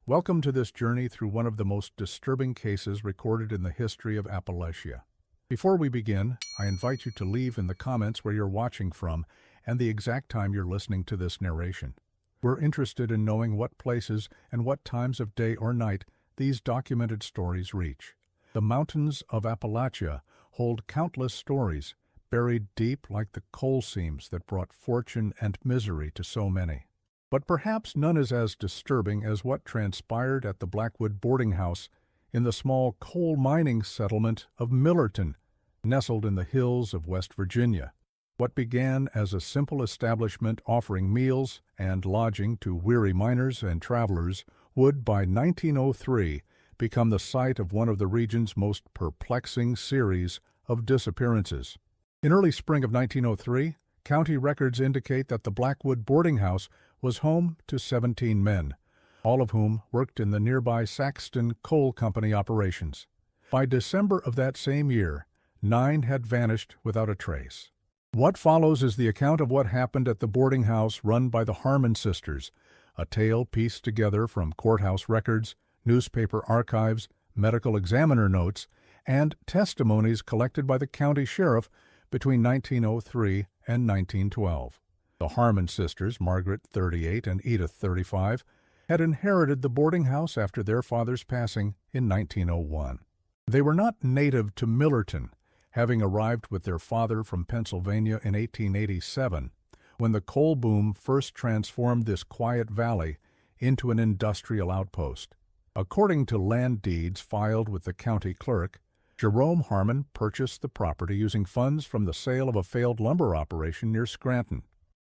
Welcome to this journey through one of the most disturbing cases recorded in the history of Appalachia. Before we begin, I invite you to leave in the comments where you're watching from and the exact time you're listening to this narration. We're interested in knowing what places and what times of day or night these documented stories reach. The mountains of Appalachia hold countless stories, buried deep like the coal seams that brought fortune and misery to so many. But perhaps none is as disturbing as what transpired at the Blackwood Boardinghouse in the small coal mining settlement of Millerton, nestled in the hills of West Virginia. What began as a simple establishment offering meals and lodging to weary miners and travelers would, by 1903, become the site of one of the region's most perplexing series of disappearances. In early spring of 1903, county records indicate that the Blackwood Boardinghouse was home to 17 men, all of whom worked in the nearby Saxton Coal Company operations. By December of that same year, 9 had vanished without a trace. What follows is the account of what happened at the boarding house run by the Harmon sisters, a tale pieced together from courthouse records, newspaper archives, medical examiner notes, and testimonies collected by the county sheriff between 1903 and 1912. The Harmon sisters, Margaret, 38, and Edith, 35, had inherited the boarding house after their father's passing in 1901. They were not native to Millerton, having arrived with their father from Pennsylvania in 1887, when the coal boom first transformed this quiet valley into an industrial outpost. According to land deeds filed with the county clerk, Jerome Harmon purchased the property using funds from the sale of a failed lumber operation near Scranton.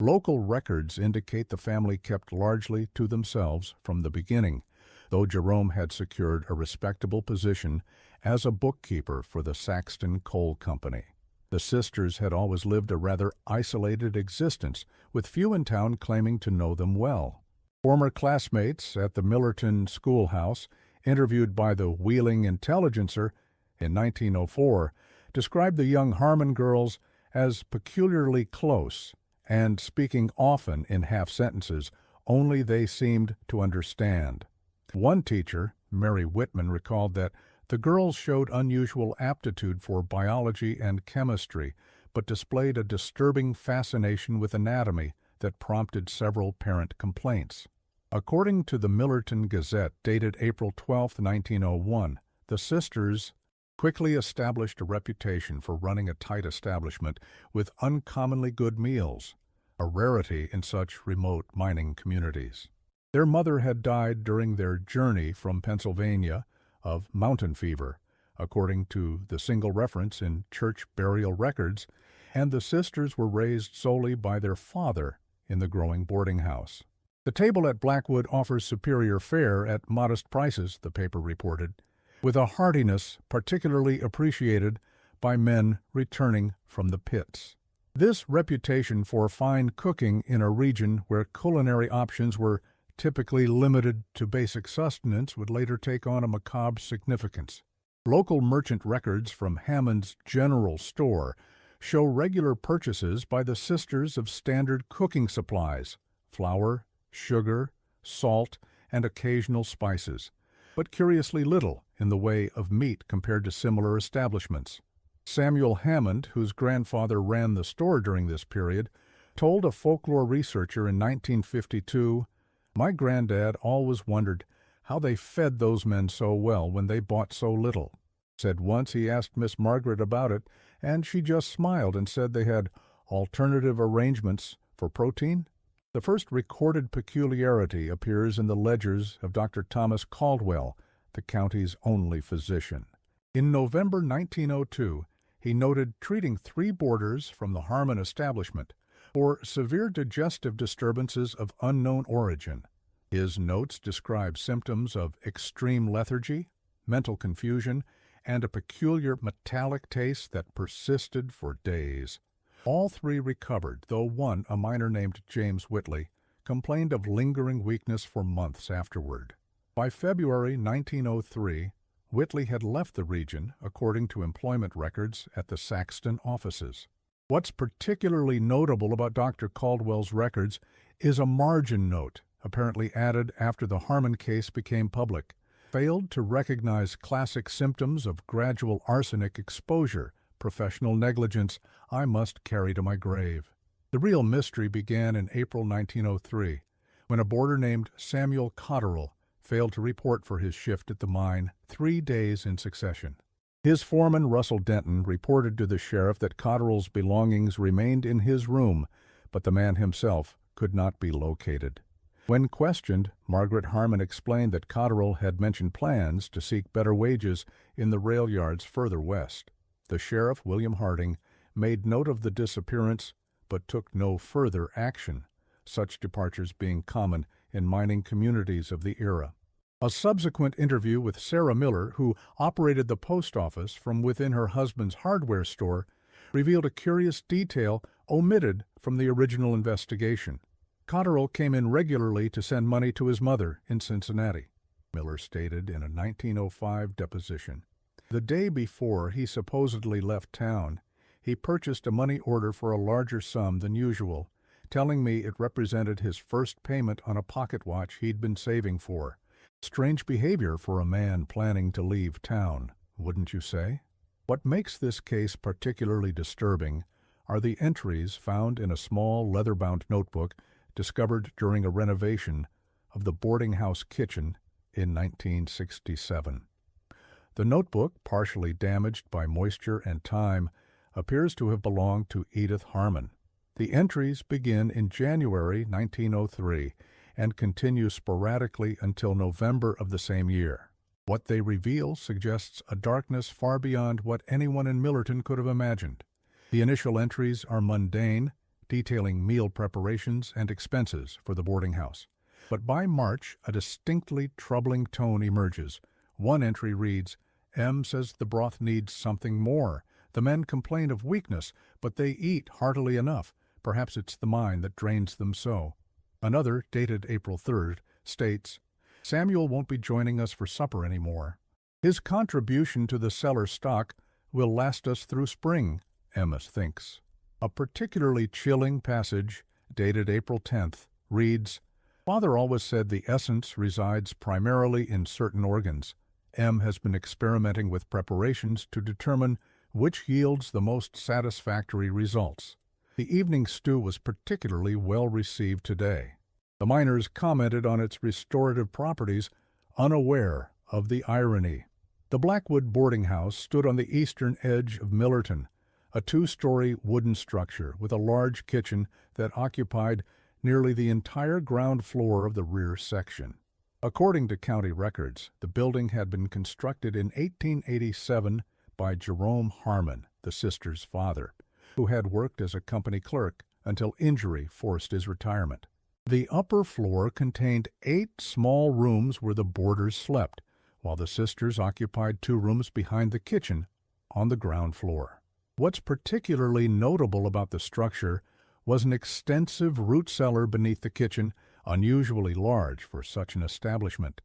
Local records indicate the family kept largely to themselves from the beginning, though Jerome had secured a respectable position as a bookkeeper for the Saxton Coal Company. The sisters had always lived a rather isolated existence, with few in town claiming to know them well. Former classmates at the Millerton schoolhouse, interviewed by the Wheeling Intelligencer in 1904, described the young Harmon girls as peculiarly close and speaking often in half-sentences only they seemed to understand. One teacher, Mary Whitman, recalled that the girls showed unusual aptitude for biology and chemistry, but displayed a disturbing fascination with anatomy that prompted several parent complaints. According to the Millerton Gazette, dated April 12, 1901, the sisters quickly established a reputation for running a tight establishment with uncommonly good meals, a rarity in such remote mining communities. Their mother had died during their journey from Pennsylvania of mountain fever, according to the single reference in church burial records, and the sisters were raised solely by their father in the growing boarding house. The table at Blackwood offers superior fare at modest prices, the paper reported, with a heartiness particularly appreciated by men returning from the pits. This reputation for fine cooking in a region where culinary options were typically limited to basic sustenance would later take on a macabre significance. Local merchant records from Hammond's General Store show regular purchases by the sisters of standard cooking supplies, flour, sugar, salt, and occasional spices, but curiously little in the way of meat compared to similar establishments. Samuel Hammond, whose grandfather ran the store during this period, told a folklore researcher in 1952, "My granddad always wondered how they fed those men so well when they bought so little. Said once he asked Miss Margaret about it, and she just smiled and said they had alternative arrangements for protein." The first recorded peculiarity appears in the ledgers of Dr. Thomas Caldwell, the county's only physician. In November 1902, he noted treating 3 boarders from the Harmon establishment for severe digestive disturbances of unknown origin. His notes describe symptoms of extreme lethargy, mental confusion, and a peculiar metallic taste that persisted for days. All 3 recovered, though one, a miner named James Whitley, complained of lingering weakness for months afterward. By February 1903, Whitley had left the region, according to employment records at the Saxton offices. What's particularly notable about Dr. Caldwell's records is a margin note apparently added after the Harmon case became public, failed to recognize classic symptoms of gradual arsenic exposure, professional negligence I must carry to my grave. The real mystery began in April 1903, when a boarder named Samuel Cotterill failed to report for his shift at the mine 3 days in succession. His foreman, Russell Denton, reported to the sheriff that Cotterill's belongings remained in his room, but the man himself could not be located. When questioned, Margaret Harmon explained that Cotterill had mentioned plans to seek better wages in the rail yards further west. The sheriff, William Harding, made note of the disappearance, but took no further action, such departures being common in mining communities of the era. A subsequent interview with Sarah Miller, who operated the post office from within her husband's hardware store, revealed a curious detail omitted from the original investigation. Cotterill came in regularly to send money to his mother in Cincinnati, Miller stated in a 1905 deposition. The day before he supposedly left town, he purchased a money order for a larger sum than usual, telling me it represented his first payment on a pocket watch he'd been saving for. Strange behavior for a man planning to leave town, wouldn't you say? What makes this case particularly disturbing are the entries found in a small leather-bound notebook discovered during a renovation of the Boardinghouse kitchen in 1967. The notebook, partially damaged by moisture and time, appears to have belonged to Edith Harmon. The entries begin in January 1903 and continue sporadically until November of the same year. What they reveal suggests a darkness far beyond what anyone in Millerton could have imagined. The initial entries are mundane, detailing meal preparations and expenses for the boarding house. But by March, a distinctly troubling tone emerges. One entry reads, "M says the broth needs something more. The men complain of weakness, but they eat heartily enough. Perhaps it's the mine that drains them so." Another, dated April 3rd, states, "Samuel won't be joining us for supper anymore. His contribution to the cellar stock will last us through spring," Emma thinks. A particularly chilling passage, dated April 10th, reads, "Father always said the essence resides primarily in certain organs. M has been experimenting with preparations to determine which yields the most satisfactory results. The evening stew was particularly well received today." The miners commented on its restorative properties, unaware of the irony. The Blackwood boarding house stood on the eastern edge of Millerton, a 2-story wooden structure with a large kitchen that occupied nearly the entire ground floor of the rear section. According to county records, the building had been constructed in 1887 by Jerome Harmon, the sisters' father, who had worked as a company clerk until injury forced his retirement. The upper floor contained 8 small rooms where the boarders slept, while the sisters occupied 2 rooms behind the kitchen on the ground floor. What's particularly notable about the structure was an extensive root cellar beneath the kitchen, unusually large for such an establishment.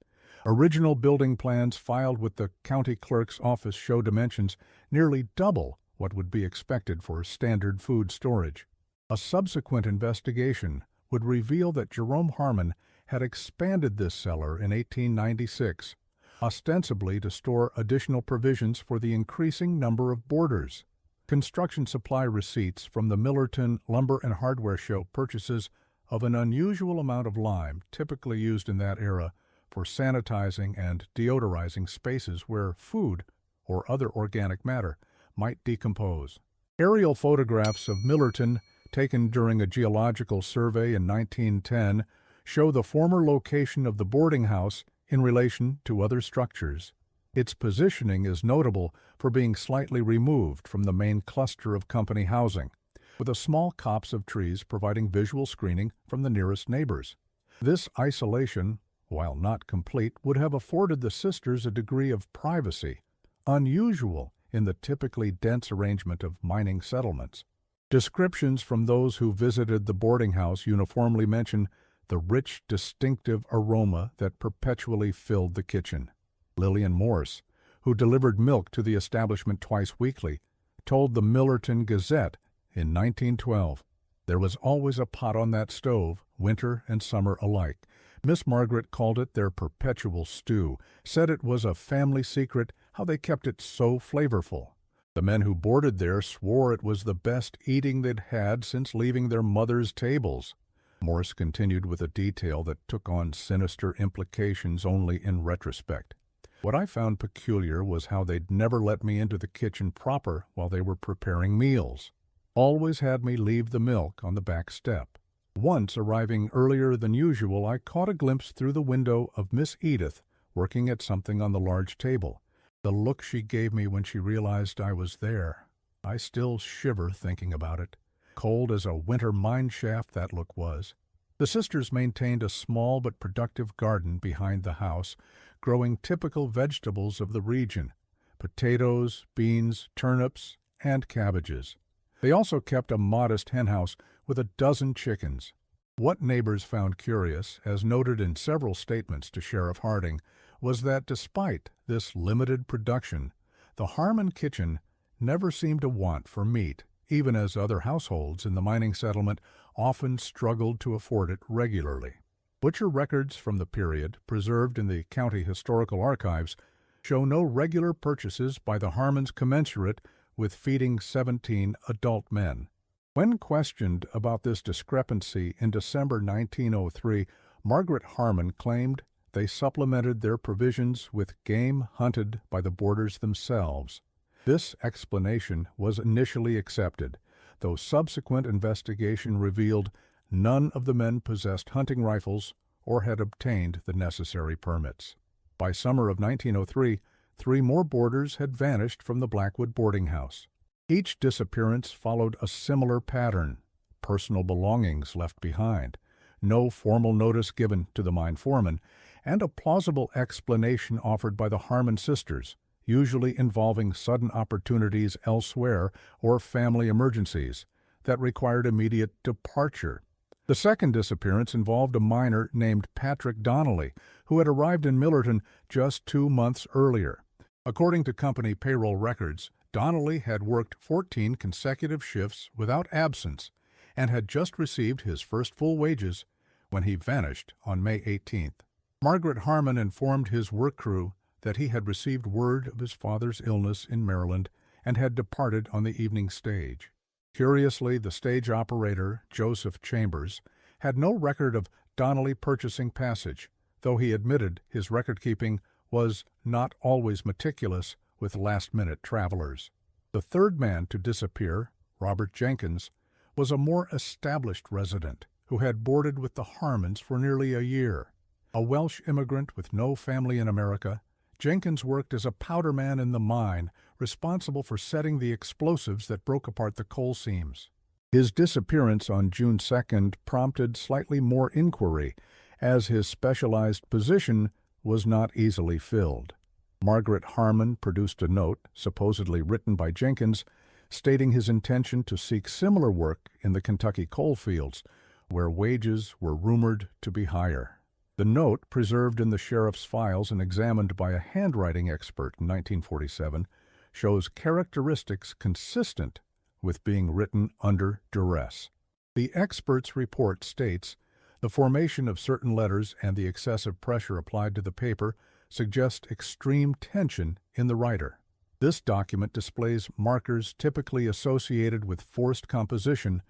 Original building plans filed with the county clerk's office show dimensions nearly double what would be expected for standard food storage. A subsequent investigation would reveal that Jerome Harmon had expanded this cellar in 1896, ostensibly to store additional provisions for the increasing number of boarders. Construction supply receipts from the Millerton Lumber and Hardware Show purchases of an unusual amount of lime, typically used in that era for sanitizing and deodorizing spaces where food or other organic matter might decompose. Aerial photographs of Millerton, taken during a geological survey in 1910, show the former location of the boarding house in relation to other structures. Its positioning is notable for being slightly removed from the main cluster of company housing, with a small copse of trees providing visual screening from the nearest neighbors. This isolation, while not complete, would have afforded the sisters a degree of privacy, unusual in the typically dense arrangement of mining settlements. Descriptions from those who visited the boarding house uniformly mention the rich, distinctive aroma that perpetually filled the kitchen. Lillian Morse, who delivered milk to the establishment twice weekly, told the Millerton Gazette in 1912, "There was always a pot on that stove, winter and summer alike, Miss Margaret called it their perpetual stew, said it was a family secret how they kept it so flavorful. The men who boarded there swore it was the best eating they'd had since leaving their mothers' tables. Morse continued with a detail that took on sinister implications only in retrospect. What I found peculiar was how they'd never let me into the kitchen proper while they were preparing meals. Always had me leave the milk on the back step. Once, arriving earlier than usual, I caught a glimpse through the window of Miss Edith working at something on the large table. The look she gave me when she realized I was there. I still shiver thinking about it. Cold as a winter mine shaft that look was. The sisters maintained a small but productive garden behind the house, growing typical vegetables of the region: potatoes, beans, turnips, and cabbages. They also kept a modest henhouse with a dozen chickens. What neighbors found curious, as noted in several statements to Sheriff Harding, was that despite this limited production, the Harmon kitchen never seemed to want for meat, even as other households in the mining settlement often struggled to afford it regularly. Butcher records from the period, preserved in the County Historical Archives, show no regular purchases by the Harmons commensurate with feeding 17 adult men. When questioned about this discrepancy in December 1903, Margaret Harmon claimed they supplemented their provisions with game hunted by the boarders themselves. This explanation was initially accepted, though subsequent investigation revealed none of the men possessed hunting rifles or had obtained the necessary permits. By summer of 1903, 3 more boarders had vanished from the Blackwood boarding house. Each disappearance followed a similar pattern: personal belongings left behind, no formal notice given to the mine foreman, and a plausible explanation offered by the Harmon sisters, usually involving sudden opportunities elsewhere or family emergencies that required immediate departure. The second disappearance involved a miner named Patrick Donnelly, who had arrived in Millerton just 2 months earlier. According to company payroll records, Donnelly had worked 14 consecutive shifts without absence and had just received his first full wages when he vanished on May 18th. Margaret Harmon informed his work crew that he had received word of his father's illness in Maryland and had departed on the evening stage. Curiously, the stage operator, Joseph Chambers, had no record of Donnelly purchasing passage, though he admitted his record-keeping was not always meticulous with last-minute travelers. The third man to disappear, Robert Jenkins, was a more established resident who had boarded with the Harmons for nearly a year. A Welsh immigrant with no family in America, Jenkins worked as a powderman in the mine, responsible for setting the explosives that broke apart the coal seams. His disappearance on June 2nd prompted slightly more inquiry, as his specialized position was not easily filled. Margaret Harmon produced a note, supposedly written by Jenkins, stating his intention to seek similar work in the Kentucky coal fields, where wages were rumored to be higher. The note, preserved in the sheriff's files and examined by a handwriting expert in 1947, shows characteristics consistent with being written under duress. The expert's report states, the formation of certain letters and the excessive pressure applied to the paper suggest extreme tension in the writer. This document displays markers typically associated with forced composition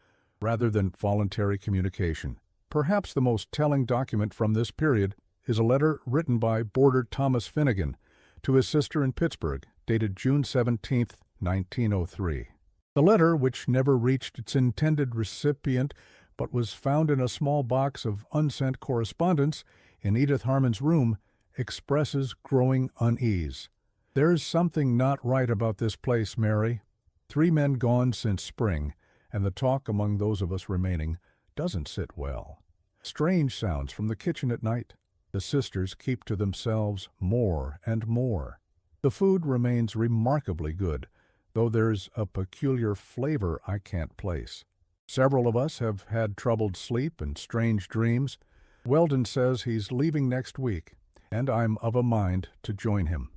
rather than voluntary communication. Perhaps the most telling document from this period is a letter written by boarder Thomas Finnegan to his sister in Pittsburgh, dated June 17, 1903. The letter, which never reached its intended recipient but was found in a small box of unsent correspondence in Edith Harmon's room, expresses growing unease. There's something not right about this place, Mary. 3 men gone since spring, and the talk among those of us remaining doesn't sit well. Strange sounds from the kitchen at night. The sisters keep to themselves more and more. The food remains remarkably good, though there's a peculiar flavor I can't place. Several of us have had troubled sleep and strange dreams. Weldon says he's leaving next week, and I'm of a mind to join him.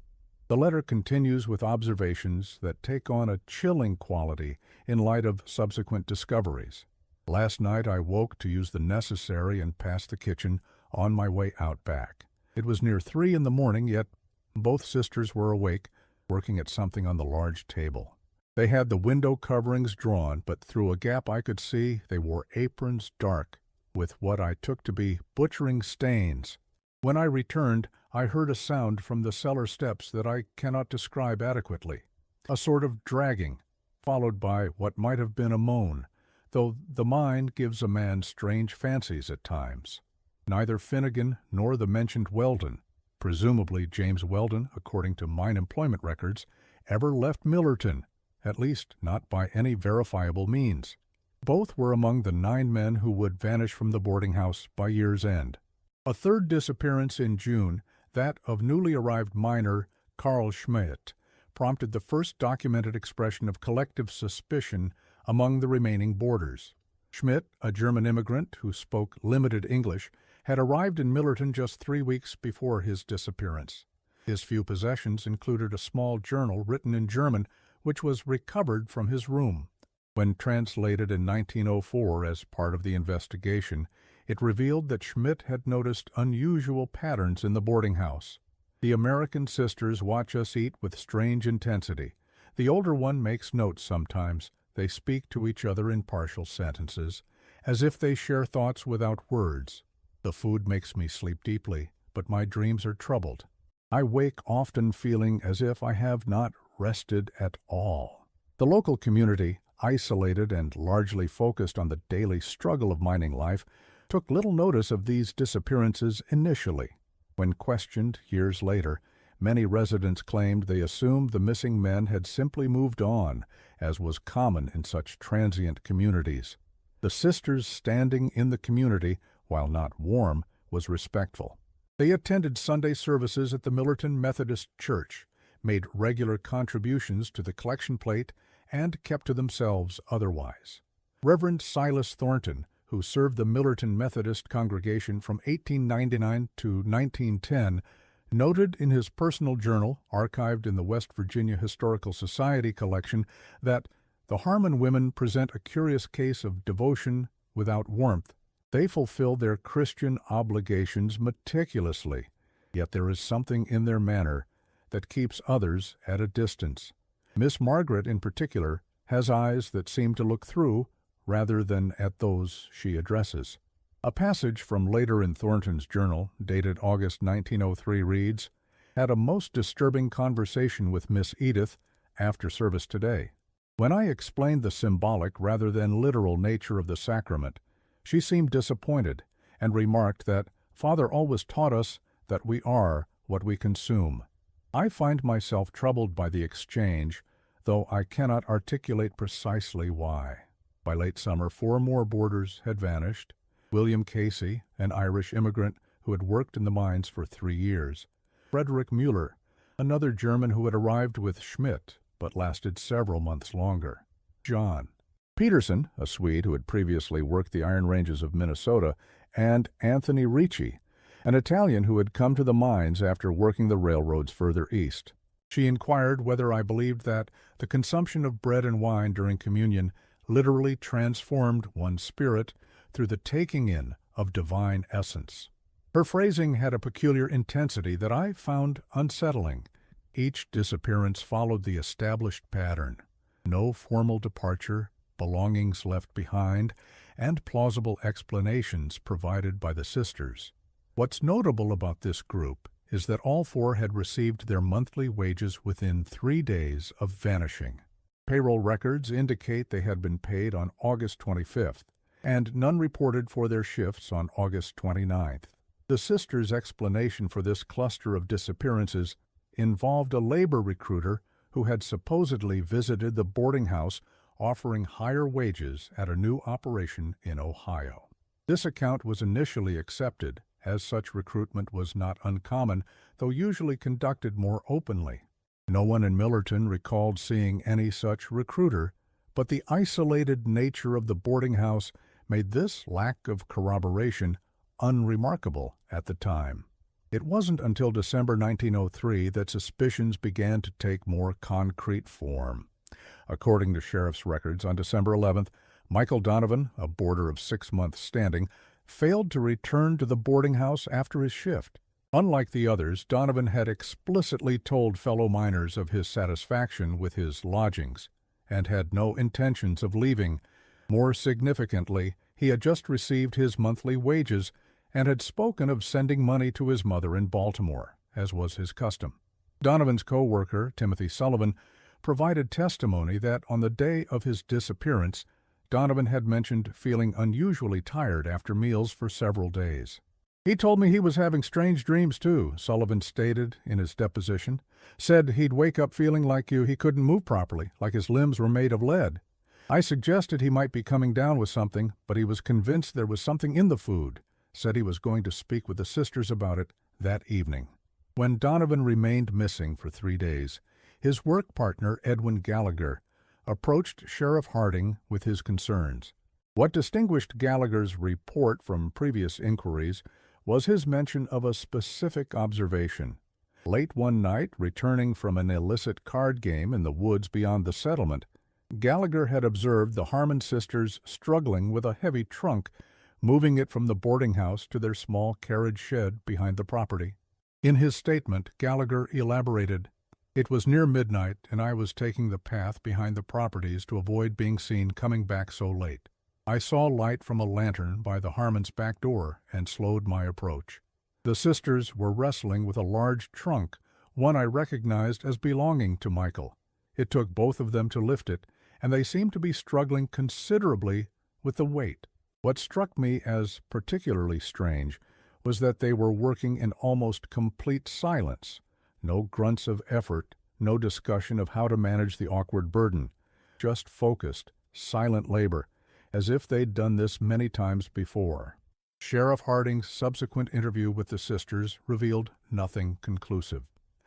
The letter continues with observations that take on a chilling quality in light of subsequent discoveries. Last night I woke to use the necessary and past the kitchen, on my way out back. It was near 3 in the morning, yet both sisters were awake, working at something on the large table. They had the window coverings drawn, but through a gap I could see they wore aprons dark, with what I took to be butchering stains. When I returned, I heard a sound from the cellar steps that I cannot describe adequately. A sort of dragging, followed by what might have been a moan, though the mind gives a man strange fancies at times. Neither Finnegan nor the mentioned Weldon, presumably James Weldon according to mine employment records, ever left Millerton, at least not by any verifiable means. Both were among the 9 men who would vanish from the boarding house by year's end. A third disappearance in June, that of newly arrived miner Carl Schmidt, prompted the first documented expression of collective suspicion among the remaining boarders. Schmidt, a German immigrant who spoke limited English, had arrived in Millerton just 3 weeks before his disappearance. His few possessions included a small journal written in German, which was recovered from his room. When translated in 1904 as part of the investigation, it revealed that Schmidt had noticed unusual patterns in the boarding house. The American sisters watch us eat with strange intensity. The older one makes notes sometimes. They speak to each other in partial sentences, as if they share thoughts without words. The food makes me sleep deeply, but my dreams are troubled. I wake often feeling as if I have not rested at all. The local community, isolated and largely focused on the daily struggle of mining life, took little notice of these disappearances initially. When questioned years later, many residents claimed they assumed the missing men had simply moved on, as was common in such transient communities. The sisters' standing in the community, while not warm, was respectful. They attended Sunday services at the Millerton Methodist Church, made regular contributions to the collection plate, and kept to themselves otherwise. Reverend Silas Thornton, who served the Millerton Methodist congregation from 1899 to 1910, noted in his personal journal, archived in the West Virginia Historical Society collection, that the Harmon women present a curious case of devotion without warmth. They fulfill their Christian obligations meticulously, yet there is something in their manner that keeps others at a distance. Miss Margaret, in particular, has eyes that seem to look through rather than at those she addresses. A passage from later in Thornton's journal, dated August 1903, reads, "Had a most disturbing conversation with Miss Edith after service today. When I explained the symbolic rather than literal nature of the sacrament, she seemed disappointed and remarked that Father always taught us that we are what we consume. I find myself troubled by the exchange, though I cannot articulate precisely why." By late summer, 4 more boarders had vanished. William Casey, an Irish immigrant who had worked in the mines for 3 years. Frederick Mueller, another German who had arrived with Schmidt, but lasted several months longer. John Peterson, a Swede who had previously worked the iron ranges of Minnesota, and Anthony Ricci, an Italian who had come to the mines after working the railroads further east. She inquired whether I believed that the consumption of bread and wine during communion literally transformed one's spirit through the taking in of divine essence. Her phrasing had a peculiar intensity that I found unsettling. Each disappearance followed the established pattern. No formal departure, belongings left behind, and plausible explanations provided by the sisters. What's notable about this group is that all 4 had received their monthly wages within 3 days of vanishing. Payroll records indicate they had been paid on August 25th, and none reported for their shifts on August 29th. The sisters' explanation for this cluster of disappearances involved a labor recruiter who had supposedly visited the boarding house offering higher wages at a new operation in Ohio. This account was initially accepted, as such recruitment was not uncommon, though usually conducted more openly. No one in Millerton recalled seeing any such recruiter, but the isolated nature of the boarding house made this lack of corroboration unremarkable at the time. It wasn't until December 1903 that suspicions began to take more concrete form. According to sheriff's records, on December 11th, Michael Donovan, a boarder of 6 months' standing, failed to return to the boarding house after his shift. Unlike the others, Donovan had explicitly told fellow miners of his satisfaction with his lodgings and had no intentions of leaving. More significantly, he had just received his monthly wages and had spoken of sending money to his mother in Baltimore, as was his custom. Donovan's co-worker, Timothy Sullivan, provided testimony that on the day of his disappearance, Donovan had mentioned feeling unusually tired after meals for several days. "He told me he was having strange dreams too," Sullivan stated in his deposition. "Said he'd wake up feeling like he couldn't move properly, like his limbs were made of lead. I suggested he might be coming down with something, but he was convinced there was something in the food. Said he was going to speak with the sisters about it that evening." When Donovan remained missing for 3 days, his work partner, Edwin Gallagher, approached Sheriff Harding with his concerns. What distinguished Gallagher's report from previous inquiries was his mention of a specific observation. Late one night, returning from an illicit card game in the woods beyond the settlement, Gallagher had observed the Harmon sisters struggling with a heavy trunk, moving it from the boarding house to their small carriage shed behind the property. In his statement, Gallagher elaborated, "It was near midnight, and I was taking the path behind the properties to avoid being seen coming back so late. I saw light from a lantern by the Harmon's back door and slowed my approach. The sisters were wrestling with a large trunk, one I recognized as belonging to Michael. It took both of them to lift it, and they seemed to be struggling considerably with the weight. What struck me as particularly strange was that they were working in almost complete silence. No grunts of effort, no discussion of how to manage the awkward burden. Just focused, silent labor, as if they'd done this many times before." Sheriff Harding's subsequent interview with the sisters revealed nothing conclusive.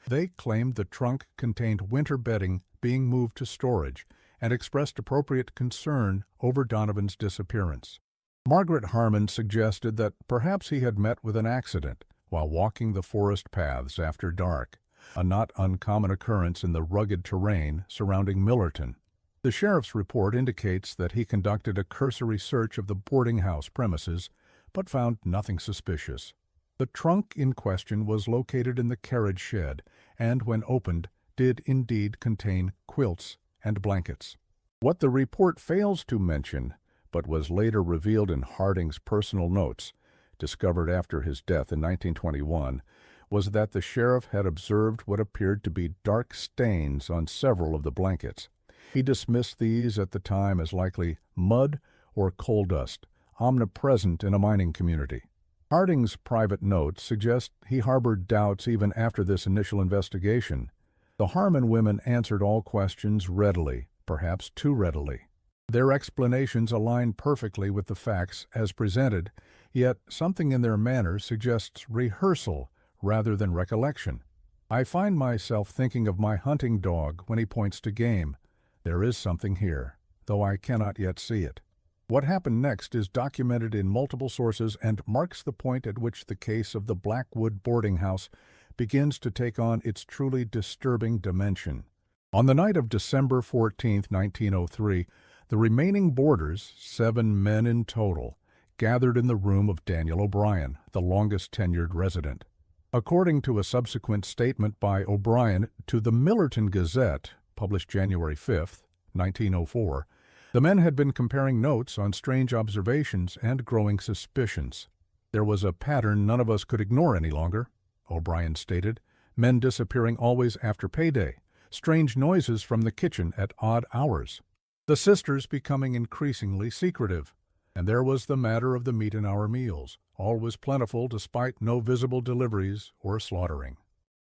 They claimed the trunk contained winter bedding being moved to storage and expressed appropriate concern over Donovan's disappearance. Margaret Harmon suggested that perhaps he had met with an accident while walking the forest paths after dark, a not uncommon occurrence in the rugged terrain surrounding Millerton. The sheriff's report indicates that he conducted a cursory search of the boarding house premises, but found nothing suspicious. The trunk in question was located in the carriage shed, and when opened, did indeed contain quilts and blankets. What the report fails to mention, but was later revealed in Harding's personal notes, discovered after his death in 1921, was that the sheriff had observed what appeared to be dark stains on several of the blankets. He dismissed these at the time as likely mud or coal dust, omnipresent in a mining community. Harding's private notes suggest he harbored doubts even after this initial investigation. The Harmon women answered all questions readily, perhaps too readily. Their explanations align perfectly with the facts as presented, yet something in their manner suggests rehearsal rather than recollection. "I find myself thinking of my hunting dog when he points to game. There is something here, though I cannot yet see it." What happened next is documented in multiple sources and marks the point at which the case of the Blackwood boarding house begins to take on its truly disturbing dimension. On the night of December 14, 1903, the remaining boarders, 7 men in total, gathered in the room of Daniel O'Brien, the longest-tenured resident. According to a subsequent statement by O'Brien to the Millerton Gazette, published January 5, 1904, the men had been comparing notes on strange observations and growing suspicions. "There was a pattern none of us could ignore any longer," O'Brien stated, "men disappearing always after payday, strange noises from the kitchen at odd hours, the sisters becoming increasingly secretive, and there was the matter of the meat in our meals, always plentiful despite no visible deliveries or slaughtering."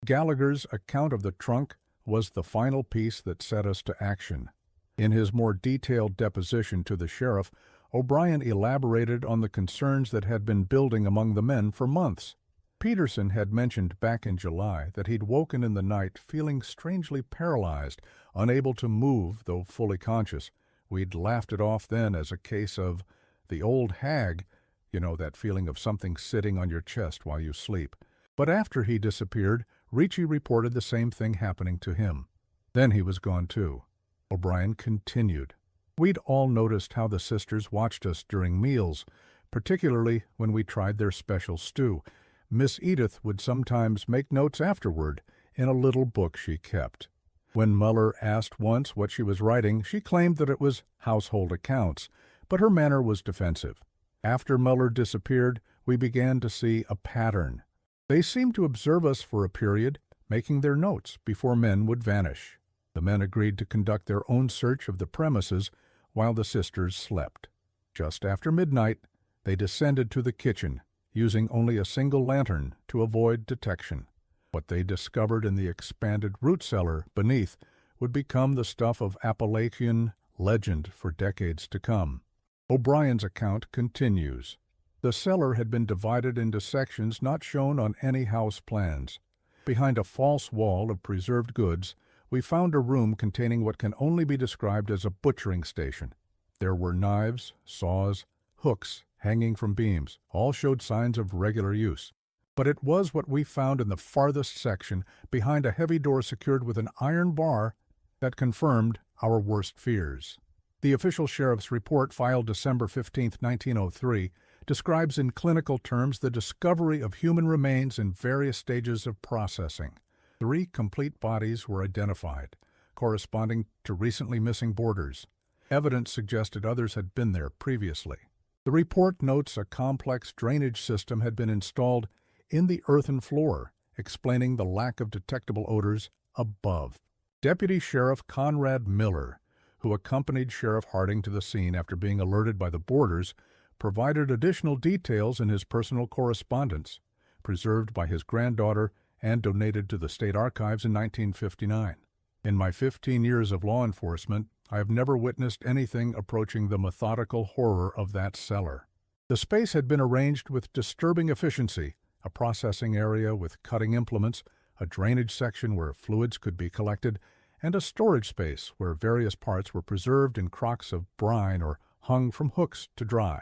Gallagher's account of the trunk was the final piece that set us to action. In his more detailed deposition to the sheriff, O'Brien elaborated on the concerns that had been building among the men for months. Peterson had mentioned back in July that he'd woken in the night feeling strangely paralyzed, unable to move though fully conscious. We'd laughed it off then as a case of the old hag, that feeling of something sitting on your chest while you sleep. But after he disappeared, Ricci reported the same thing happening to him. Then he was gone too. O'Brien continued, "We'd all noticed how the sisters watched us during meals, particularly when we tried their special stew. Miss Edith would sometimes make notes afterward in a little book she kept. When Muller asked once what she was writing, she claimed that it was household accounts, but her manner was defensive. After Muller disappeared, we began to see a pattern. They seemed to observe us for a period, making their notes before men would vanish. The men agreed to conduct their own search of the premises while the sisters slept. Just after midnight, they descended to the kitchen, using only a single lantern to avoid detection. What they discovered in the expanded root cellar beneath would become the stuff of Appalachian legend for decades to come. O'Brien's account continues. The cellar had been divided into sections not shown on any house plans. Behind a false wall of preserved goods, we found a room containing what can only be described as a butchering station. There were knives, saws, hooks hanging from beams. All showed signs of regular use. But it was what we found in the farthest section, behind a heavy door secured with an iron bar, that confirmed our worst fears. The official sheriff's report, filed December 15, 1903, describes in clinical terms the discovery of human remains in various stages of processing. 3 complete bodies were identified, corresponding to recently missing boarders. Evidence suggested others had been there previously. The report notes a complex drainage system had been installed in the earthen floor, explaining the lack of detectable odors above. Deputy Sheriff Conrad Miller, who accompanied Sheriff Harding to the scene after being alerted by the boarders, provided additional details in his personal correspondence, preserved by his granddaughter and donated to the State Archives in 1959. In my 15 years of law enforcement, I have never witnessed anything approaching the methodical horror of that cellar. The space had been arranged with disturbing efficiency, a processing area with cutting implements, a drainage section where fluids could be collected, and a storage space where various parts were preserved in crocks of brine or hung from hooks to dry.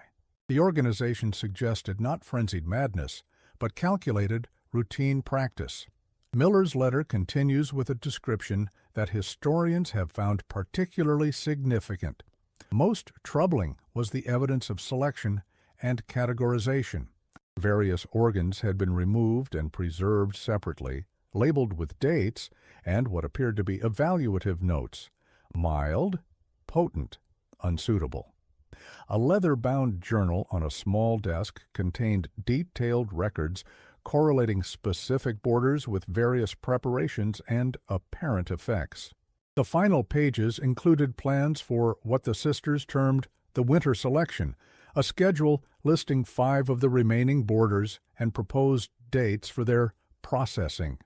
The organization suggested not frenzied madness, but calculated routine practice. Miller's letter continues with a description that historians have found particularly significant. Most troubling was the evidence of selection and categorization. Various organs had been removed and preserved separately, labeled with dates and what appeared to be evaluative notes: mild, potent, unsuitable. A leather-bound journal on a small desk contained detailed records correlating specific boarders with various preparations and apparent effects. The final pages included plans for what the sisters termed the winter selection, a schedule listing 5 of the remaining boarders and proposed dates for their processing.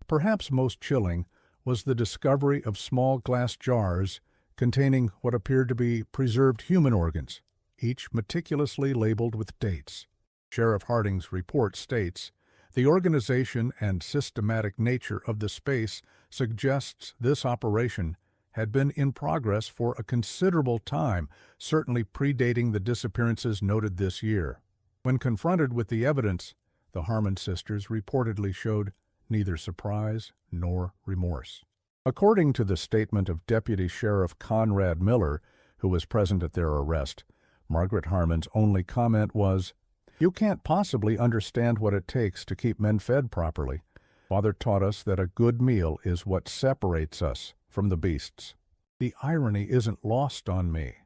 Perhaps most chilling was the discovery of small glass jars containing what appeared to be preserved human organs, each meticulously labeled with dates. Sheriff Harding's report states, "The organization and systematic nature of the space suggests this operation had been in progress for a considerable time, certainly predating the disappearances noted this year." When confronted with the evidence, the Harmon sisters reportedly showed neither surprise nor remorse. According to the statement of Deputy Sheriff Conrad Miller, who was present at their arrest, Margaret Harmon's only comment was, "You can't possibly understand what it takes to keep men fed properly. Father taught us that a good meal is what separates us from the beasts." The irony isn't lost on me.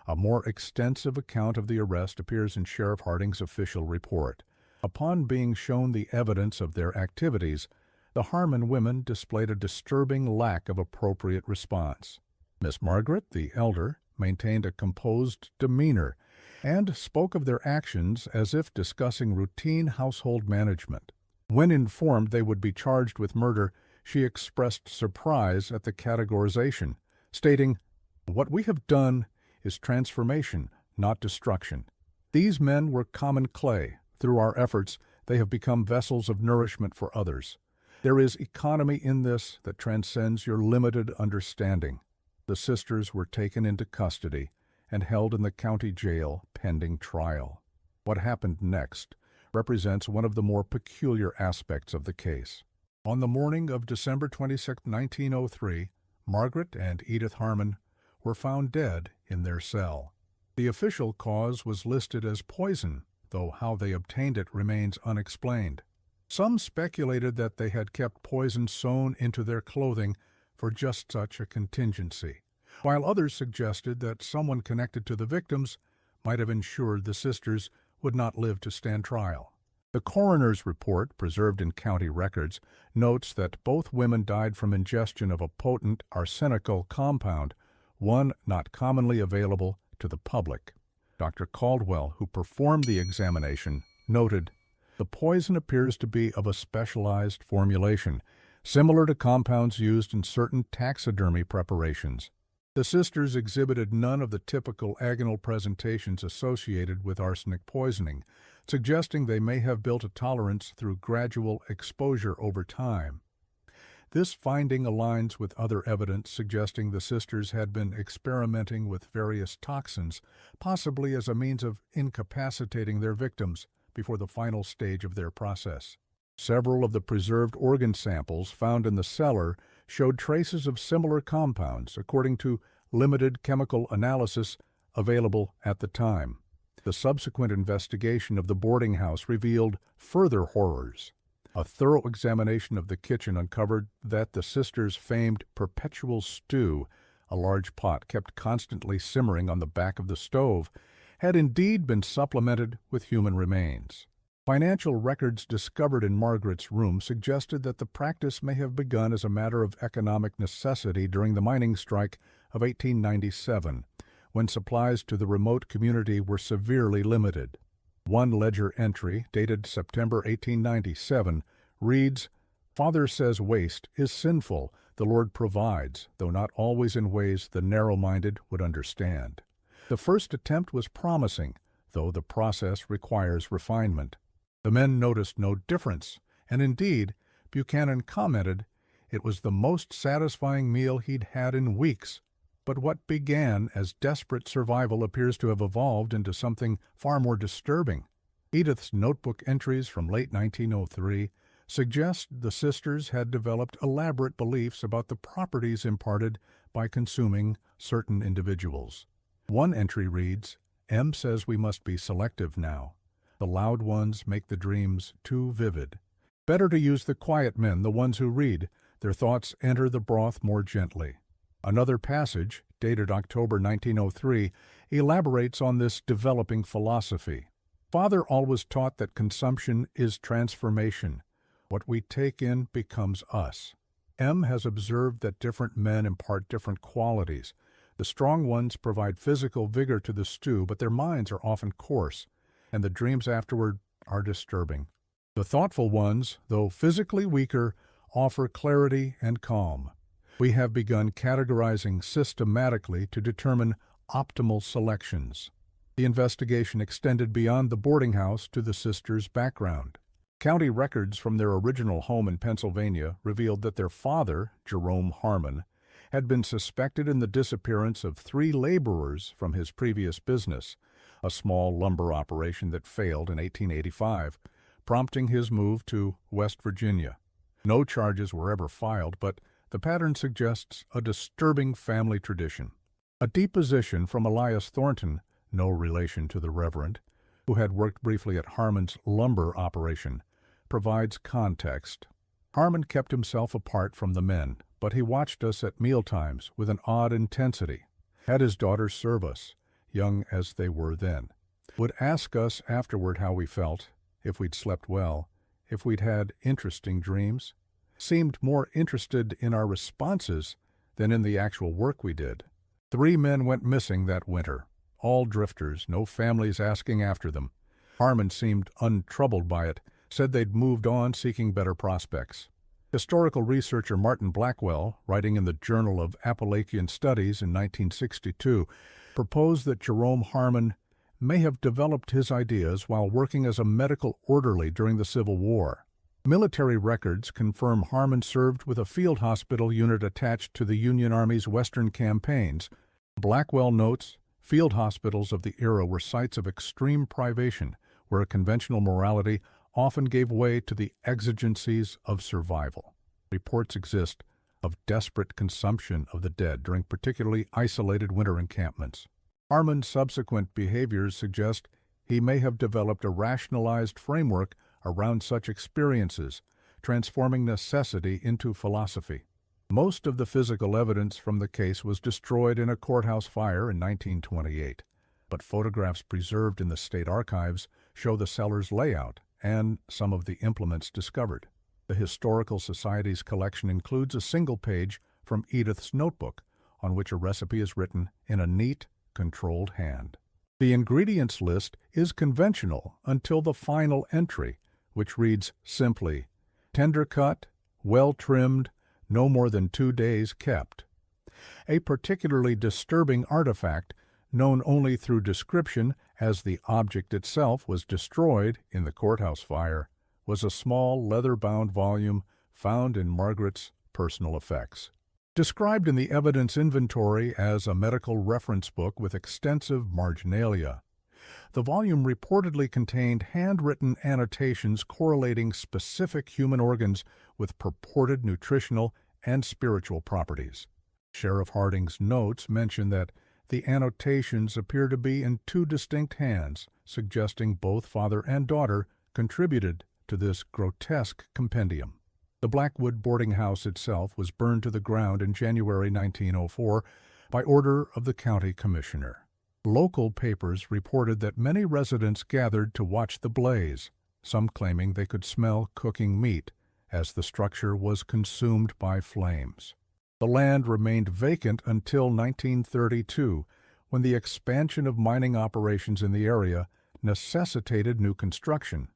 A more extensive account of the arrest appears in Sheriff Harding's official report. Upon being shown the evidence of their activities, the Harmon women displayed a disturbing lack of appropriate response. Miss Margaret, the elder, maintained a composed demeanor and spoke of their actions as if discussing routine household management. When informed they would be charged with murder, she expressed surprise at the categorization, stating, "What we have done is transformation, not destruction. These men were common clay. Through our efforts, they have become vessels of nourishment for others. There is economy in this that transcends your limited understanding." The sisters were taken into custody and held in the county jail pending trial. What happened next represents one of the more peculiar aspects of the case. On the morning of December 26, 1903, Margaret and Edith Harmon were found dead in their cell. The official cause was listed as poison, though how they obtained it remains unexplained. Some speculated that they had kept poison sewn into their clothing for just such a contingency, while others suggested that someone connected to the victims might have ensured the sisters would not live to stand trial. The coroner's report, preserved in county records, notes that both women died from ingestion of a potent arsenical compound, one not commonly available to the public. Dr. Caldwell, who performed the examination, noted, "The poison appears to be of a specialized formulation, similar to compounds used in certain taxidermy preparations." The sisters exhibited none of the typical agonal presentations associated with arsenic poisoning, suggesting they may have built a tolerance through gradual exposure over time. This finding aligns with other evidence suggesting the sisters had been experimenting with various toxins, possibly as a means of incapacitating their victims before the final stage of their process. Several of the preserved organ samples found in the cellar showed traces of similar compounds, according to limited chemical analysis available at the time. The subsequent investigation of the Boardinghouse revealed further horrors. A thorough examination of the kitchen uncovered that the sisters' famed perpetual stew, a large pot kept constantly simmering on the back of the stove, had indeed been supplemented with human remains. Financial records discovered in Margaret's room suggested that the practice may have begun as a matter of economic necessity during the mining strike of 1897, when supplies to the remote community were severely limited. One ledger entry, dated September 1897, reads, "Father says waste is sinful, the Lord provides, though not always in ways the narrow-minded would understand." The first attempt was promising, though the process requires refinement. The men noticed no difference, and indeed, Buchanan commented, it was the most satisfying meal he'd had in weeks. But what began as desperate survival appears to have evolved into something far more disturbing. Edith's notebook entries from late 1903 suggest the sisters had developed elaborate beliefs about the properties imparted by consuming certain individuals. One entry reads, "M says we must be selective now. The loud ones make the dreams too vivid. Better to use the quiet men, the ones who read. Their thoughts enter the broth more gently." Another passage, dated October 1903, elaborates on this developing philosophy. "Father always taught that consumption is transformation. What we take in becomes us. M has observed that different men impart different qualities. The strong ones provide physical vigor to the stew, but their minds are often coarse, and the dreams afterward are disturbing. The thoughtful ones, though physically weaker, offer clarity and calm. We have begun categorizing systematically to determine optimal selections." The investigation extended beyond the boarding house to the sisters' background. County records from their original home in Pennsylvania revealed that their father, Jerome Harmon, had been suspected in the disappearance of 3 laborers from his previous business, a small lumber operation that failed in 1885, prompting his move to West Virginia. No charges were ever filed, but the pattern suggests a disturbing family tradition. A deposition from Elias Thornton, no relation to the Reverend, who had worked briefly at Harmon's lumber operation, provides context. "Harmon kept himself apart from the men, but he watched us at mealtimes with an odd intensity, had his daughters serve us, young as they were then, would ask us afterward how we felt, if we'd slept well, if we'd had interesting dreams, seemed more interested in our responses than in the actual work we did. 3 men went missing that winter, all drifters, no families asking after them. Harmon seemed untroubled by it, said they'd moved on seeking better prospects." Historical researcher Martin Blackwell, writing in the Journal of Appalachian Studies in 1962, proposed that Jerome Harmon may have developed his ideas while working as a medical orderly during the Civil War. Military records confirm Harmon served with a field hospital unit attached to the Union Army's Western campaigns. Blackwell notes, field hospitals of the era were sites of extreme privation, where conventional morality often gave way to the exigencies of survival. Reports exist of desperate consumption of the dead during particularly isolated winter encampments. Harmon's subsequent behaviors suggest he may have developed a rationalized framework around such experiences, transforming necessity into philosophy. Most of the physical evidence from the case was destroyed in a courthouse fire in 1928, but photographs preserved in the state archives show the cellar's layout and some of the implements discovered. The Historical Society's collection includes a single page from Edith's notebook, on which a recipe is written in a neat, controlled hand. The ingredients list is conventional until the final entry, which reads simply, "Tender cut, well trimmed, no more than 2 days kept." A particularly disturbing artifact, known only through description as the object itself was destroyed in the courthouse fire, was a small leather-bound volume found in Margaret's personal effects. Described in the evidence inventory as a medical reference book with extensive marginalia, the volume reportedly contained handwritten annotations correlating specific human organs with purported nutritional and spiritual properties. Sheriff Harding's notes mention that the annotations appear to be in 2 distinct hands, suggesting both father and daughter contributed to this grotesque compendium. The Blackwood Boardinghouse itself was burned to the ground in January 1904 by order of the county commissioner. Local papers reported that many residents gathered to watch the blaze, some claiming they could smell cooking meat as the structure was consumed by flames. The land remained vacant until 1932, when the expansion of mining operations in the area necessitated new construction.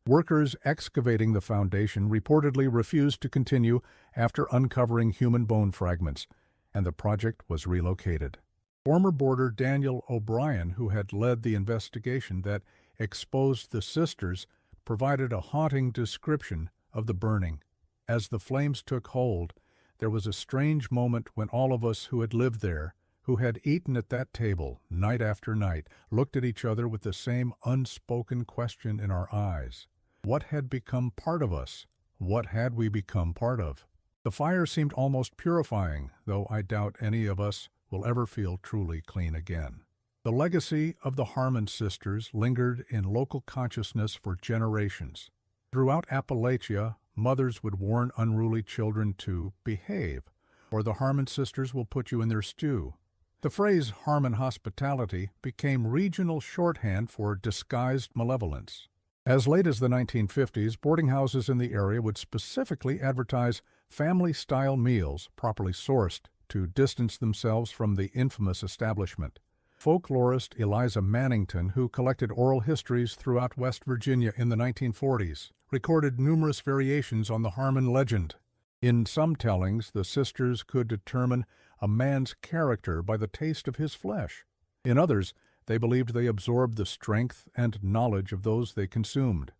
Workers excavating the foundation reportedly refused to continue after uncovering human bone fragments, and the project was relocated. Former boarder Daniel O'Brien, who had led the investigation that exposed the sisters, provided a haunting description of the burning. As the flames took hold, there was a strange moment when all of us who had lived there, who had eaten at that table night after night, looked at each other with the same unspoken question in our eyes. What had become part of us? What had we become part of? The fire seemed almost purifying, though I doubt any of us will ever feel truly clean again. The legacy of the Harmon sisters lingered in local consciousness for generations. Throughout Appalachia, mothers would warn unruly children to behave, or the Harmon sisters will put you in their stew. The phrase Harmon hospitality became regional shorthand for disguised malevolence. As late as the 1950s, boarding houses in the area would specifically advertise family-style meals properly sourced to distance themselves from the infamous establishment. Folklorist Eliza Mannington, who collected oral histories throughout West Virginia in the 1940s, recorded numerous variations on the Harmon legend. In some tellings, the sisters could determine a man's character by the taste of his flesh. In others, they believed they absorbed the strength and knowledge of those they consumed.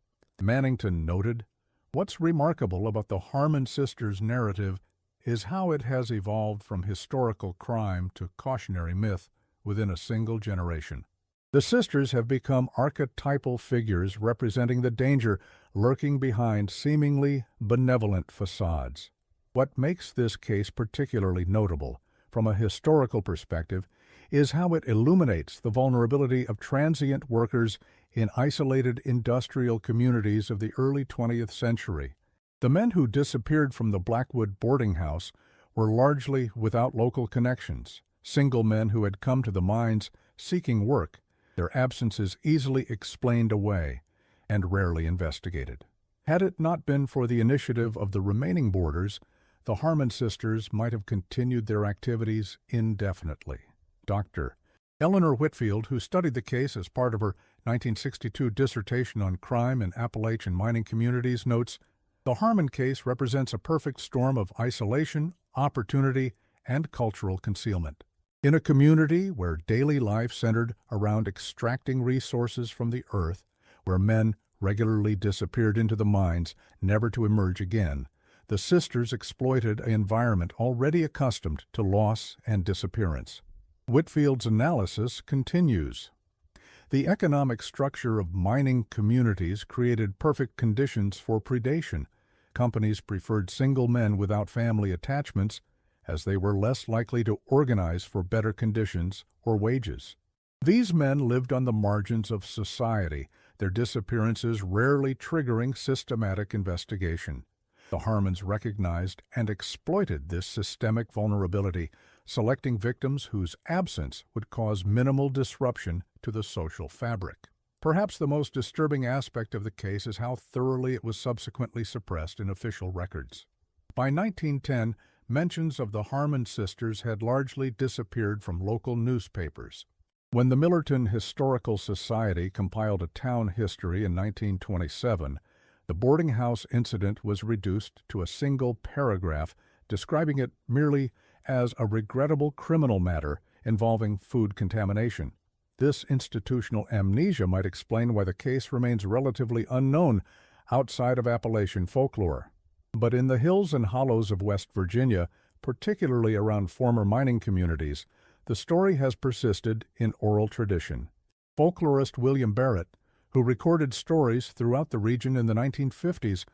Mannington noted, "What's remarkable about the Harmon sisters' narrative is how it has evolved from historical crime to cautionary myth within a single generation. The sisters have become archetypal figures representing the danger lurking behind seemingly benevolent facades. What makes this case particularly notable, from a historical perspective, is how it illuminates the vulnerability of transient workers in isolated industrial communities of the early 20th century. The men who disappeared from the Blackwood boarding house were largely without local connections, single men who had come to the mines seeking work, their absences easily explained away and rarely investigated. Had it not been for the initiative of the remaining boarders, the Harmon sisters might have continued their activities indefinitely. Dr. Eleanor Whitfield, who studied the case as part of her 1962 dissertation on crime in Appalachian mining communities, notes, "The Harmon case represents a perfect storm of isolation, opportunity, and cultural concealment. In a community where daily life centered around extracting resources from the earth, where men regularly disappeared into the mines, never to emerge again, the sisters exploited an environment already accustomed to loss and disappearance." Whitfield's analysis continues. The economic structure of mining communities created perfect conditions for predation. Companies preferred single men without family attachments, as they were less likely to organize for better conditions or wages. These men lived on the margins of society, their disappearances rarely triggering systematic investigation. The Harmons recognized and exploited this systemic vulnerability, selecting victims whose absence would cause minimal disruption to the social fabric. Perhaps the most disturbing aspect of the case is how thoroughly it was subsequently suppressed in official records. By 1910, mentions of the Harmon sisters had largely disappeared from local newspapers. When the Millerton Historical Society compiled a town history in 1927, the Boardinghouse incident was reduced to a single paragraph describing it merely as a regrettable criminal matter involving food contamination. This institutional amnesia might explain why the case remains relatively unknown outside of Appalachian folklore. But in the hills and hollows of West Virginia, particularly around former mining communities, the story has persisted in oral tradition. Folklorist William Barrett, who recorded stories throughout the region in the 1950s,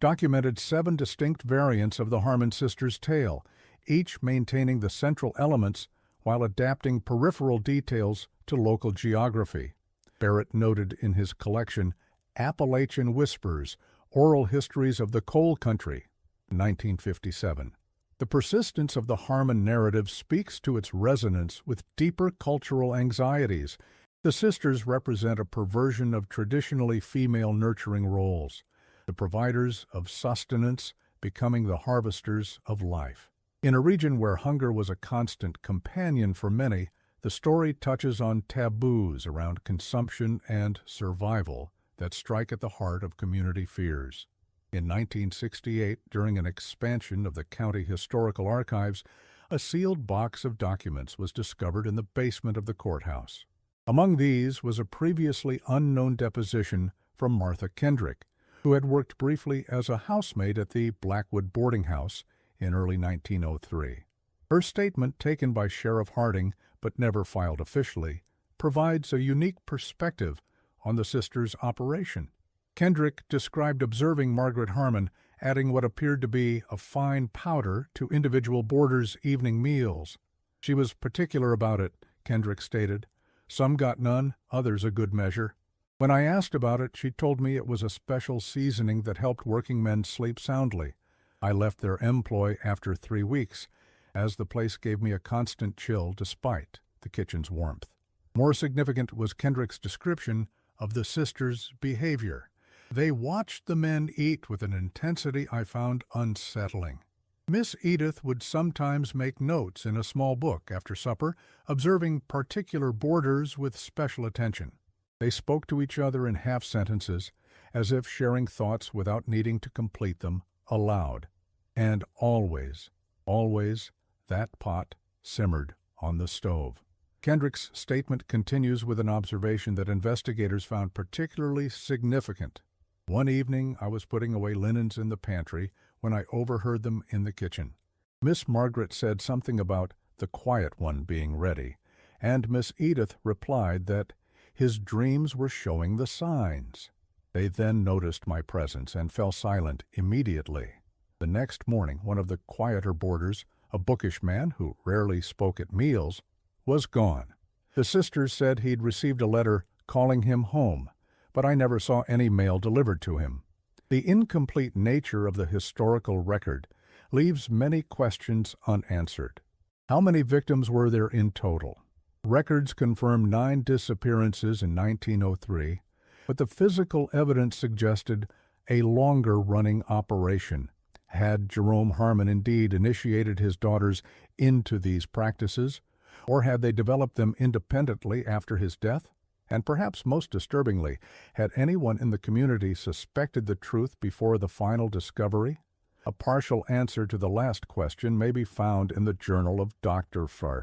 documented 7 distinct variants of the Harmon sisters' tale, each maintaining the central elements while adapting peripheral details to local geography. Barrett noted in his collection Appalachian Whispers, Oral Histories of the Coal Country, 1957. The persistence of the Harmon narrative speaks to its resonance with deeper cultural anxieties. The sisters represent a perversion of traditionally female nurturing roles, the providers of sustenance becoming the harvesters of life. In a region where hunger was a constant companion for many, the story touches on taboos around consumption and survival that strike at the heart of community fears. In 1968, during an expansion of the county historical archives, a sealed box of documents was discovered in the basement of the courthouse. Among these was a previously unknown deposition from Martha Kendrick, who had worked briefly as a housemaid at the Blackwood Boardinghouse in early 1903. Her statement, taken by Sheriff Harding but never filed officially, provides a unique perspective on the sisters' operation. Kendrick described observing Margaret Harmon adding what appeared to be a fine powder to individual boarders' evening meals. She was particular about it, Kendrick stated. Some got none, others a good measure. When I asked about it, she told me it was a special seasoning that helped working men sleep soundly. I left their employ after 3 weeks, as the place gave me a constant chill despite the kitchen's warmth. More significant was Kendrick's description of the sisters' behavior. They watched the men eat with an intensity I found unsettling. Miss Edith would sometimes make notes in a small book after supper, observing particular boarders with special attention. They spoke to each other in half-sentences, as if sharing thoughts without needing to complete them aloud. And always, that pot simmered on the stove. Kendrick's statement continues with an observation that investigators found particularly significant. One evening I was putting away linens in the pantry when I overheard them in the kitchen. Miss Margaret said something about the quiet one being ready, and Miss Edith replied that his dreams were showing the signs. They then noticed my presence and fell silent immediately. The next morning, one of the quieter boarders, a bookish man who rarely spoke at meals, was gone. The sisters said he'd received a letter calling him home, but I never saw any mail delivered to him. The incomplete nature of the historical record leaves many questions unanswered. How many victims were there in total? Records confirm 9 disappearances in 1903, but the physical evidence suggested a longer-running operation. Had Jerome Harmon indeed initiated his daughters into these practices, or had they developed them independently after his death? And perhaps most disturbingly, had anyone in the community suspected the truth before the final discovery? A partial answer to the last question may be found in the journal of Dr. Fr.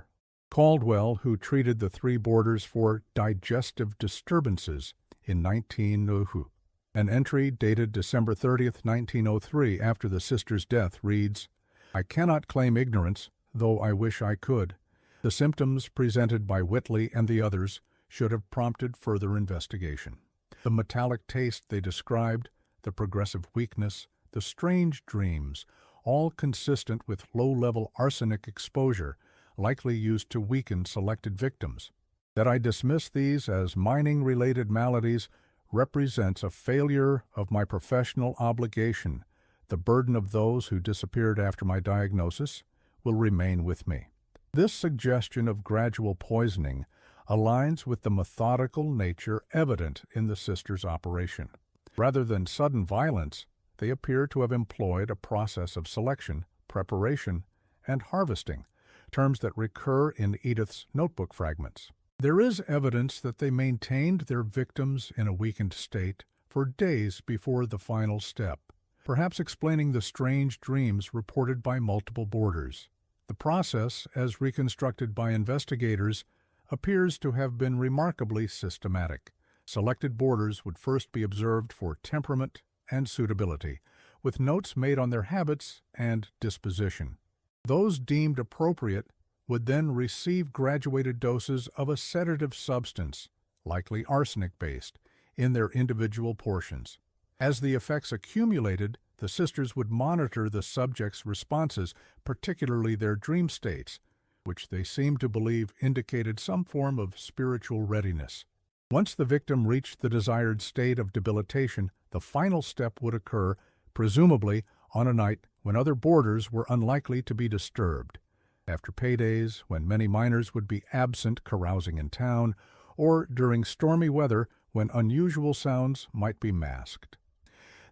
Caldwell, who treated the 3 boarders for digestive disturbances in 1902. An entry dated December 30th, 1903, after the sisters' death, reads, "I cannot claim ignorance, though I wish I could. The symptoms presented by Whitley and the others should have prompted further investigation. The metallic taste they described, the progressive weakness, the strange dreams, all consistent with low-level arsenic exposure, likely used to weaken selected victims. That I dismiss these as mining-related maladies represents a failure of my professional obligation. The burden of those who disappeared after my diagnosis will remain with me. This suggestion of gradual poisoning aligns with the methodical nature evident in the sisters' operation. Rather than sudden violence, they appear to have employed a process of selection, preparation, and harvesting, terms that recur in Edith's notebook fragments. There is evidence that they maintained their victims in a weakened state for days before the final step, perhaps explaining the strange dreams reported by multiple boarders. The process, as reconstructed by investigators, appears to have been remarkably systematic. Selected boarders would first be observed for temperament and suitability, with notes made on their habits and disposition. Those deemed appropriate would then receive graduated doses of a sedative substance, likely arsenic-based, in their individual portions. As the effects accumulated, the sisters would monitor the subjects' responses, particularly their dream states, which they seemed to believe indicated some form of spiritual readiness. Once the victim reached the desired state of debilitation, the final step would occur, presumably on a night when other boarders were unlikely to be disturbed. After paydays, when many miners would be absent carousing in town, or during stormy weather when unusual sounds might be masked.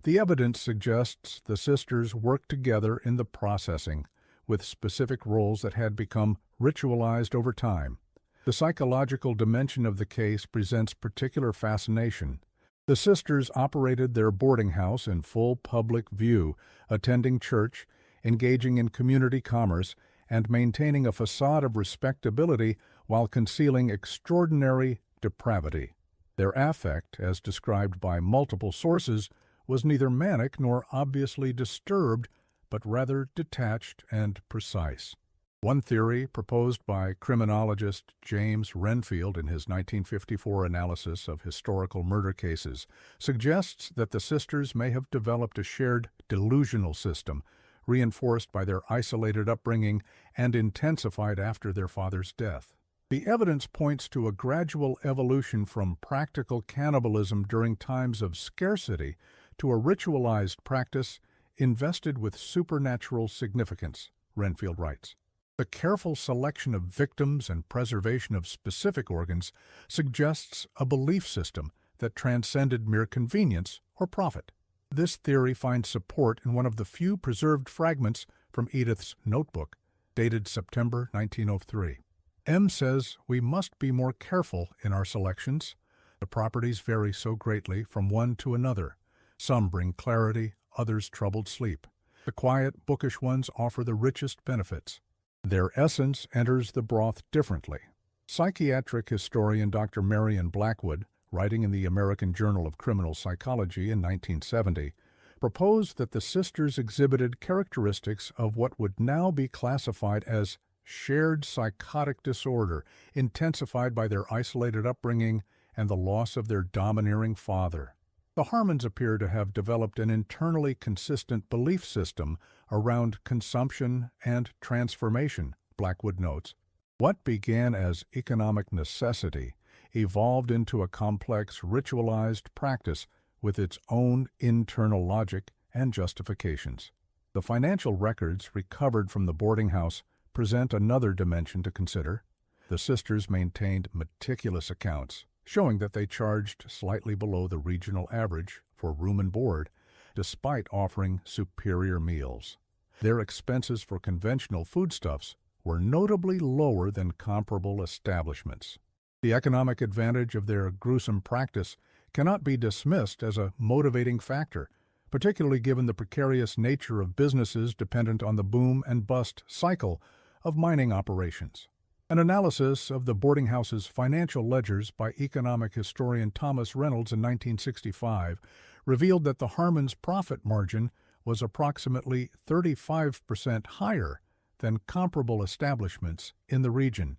The evidence suggests the sisters worked together in the processing, with specific roles that had become ritualized over time. The psychological dimension of the case presents particular fascination. The sisters operated their boarding house in full public view, attending church, engaging in community commerce, and maintaining a facade of respectability while concealing extraordinary depravity. Their affect, as described by multiple sources, was neither manic nor obviously disturbed, but rather detached and precise. One theory, proposed by criminologist James Renfield in his 1954 analysis of historical murder cases, suggests that the sisters may have developed a shared delusional system, reinforced by their isolated upbringing and intensified after their father's death. The evidence points to a gradual evolution from practical cannibalism during times of scarcity to a ritualized practice invested with supernatural significance, Renfield writes. The careful selection of victims and preservation of specific organs suggests a belief system that transcended mere convenience or profit. This theory finds support in one of the few preserved fragments from Edith's notebook, dated September 1903. M says we must be more careful in our selections. The properties vary so greatly from one to another. Some bring clarity, others troubled sleep. The quiet, bookish ones offer the richest benefits. Their essence enters the broth differently. Psychiatric historian Dr. Marion Blackwood, writing in the American Journal of Criminal Psychology in 1970, proposed that the sisters exhibited characteristics of what would now be classified as shared psychotic disorder, intensified by their isolated upbringing and the loss of their domineering father. The Harmons appear to have developed an internally consistent belief system around consumption and transformation, Blackwood notes. What began as economic necessity evolved into a complex, ritualized practice with its own internal logic and justifications. The financial records recovered from the boarding house present another dimension to consider. The sisters maintained meticulous accounts, showing that they charged slightly below the regional average for room and board, despite offering superior meals. Their expenses for conventional foodstuffs were notably lower than comparable establishments. The economic advantage of their gruesome practice cannot be dismissed as a motivating factor, particularly given the precarious nature of businesses dependent on the boom and bust cycle of mining operations. An analysis of the boarding house's financial ledgers by economic historian Thomas Reynolds in 1965 revealed that the Harmons' profit margin was approximately 35% higher than comparable establishments in the region.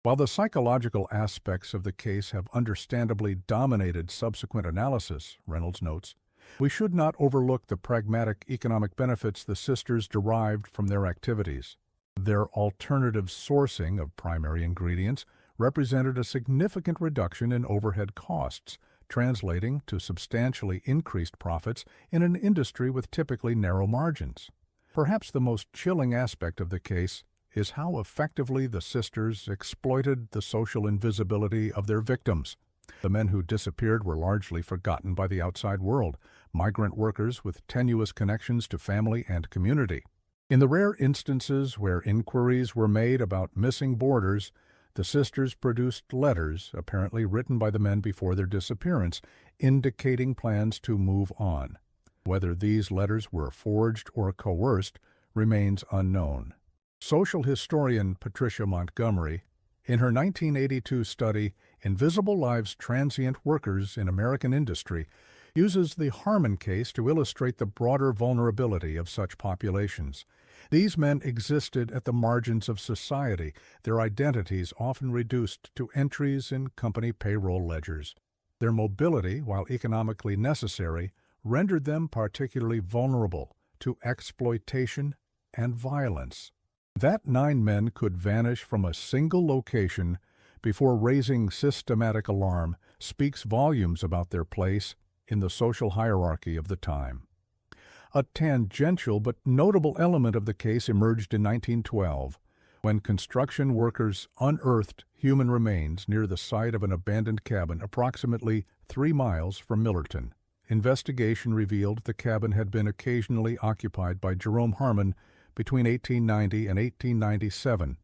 While the psychological aspects of the case have understandably dominated subsequent analysis, Reynolds notes, we should not overlook the pragmatic economic benefits the sisters derived from their activities. Their alternative sourcing of primary ingredients represented a significant reduction in overhead costs, translating to substantially increased profits in an industry with typically narrow margins. Perhaps the most chilling aspect of the case is how effectively the sisters exploited the social invisibility of their victims. The men who disappeared were largely forgotten by the outside world, migrant workers with tenuous connections to family and community. In the rare instances where inquiries were made about missing boarders, the sisters produced letters, apparently written by the men before their disappearance, indicating plans to move on. Whether these letters were forged or coerced remains unknown. Social historian Patricia Montgomery, in her 1982 study, Invisible Lives: Transient Workers in American Industry, uses the Harmon case to illustrate the broader vulnerability of such populations. These men existed at the margins of society, their identities often reduced to entries in company payroll ledgers. Their mobility, while economically necessary, rendered them particularly vulnerable to exploitation and violence. That 9 men could vanish from a single location before raising systematic alarm speaks volumes about their place in the social hierarchy of the time. A tangential but notable element of the case emerged in 1912, when construction workers unearthed human remains near the site of an abandoned cabin approximately 3 miles from Millerton. Investigation revealed the cabin had been occasionally occupied by Jerome Harmon between 1890 and 1897.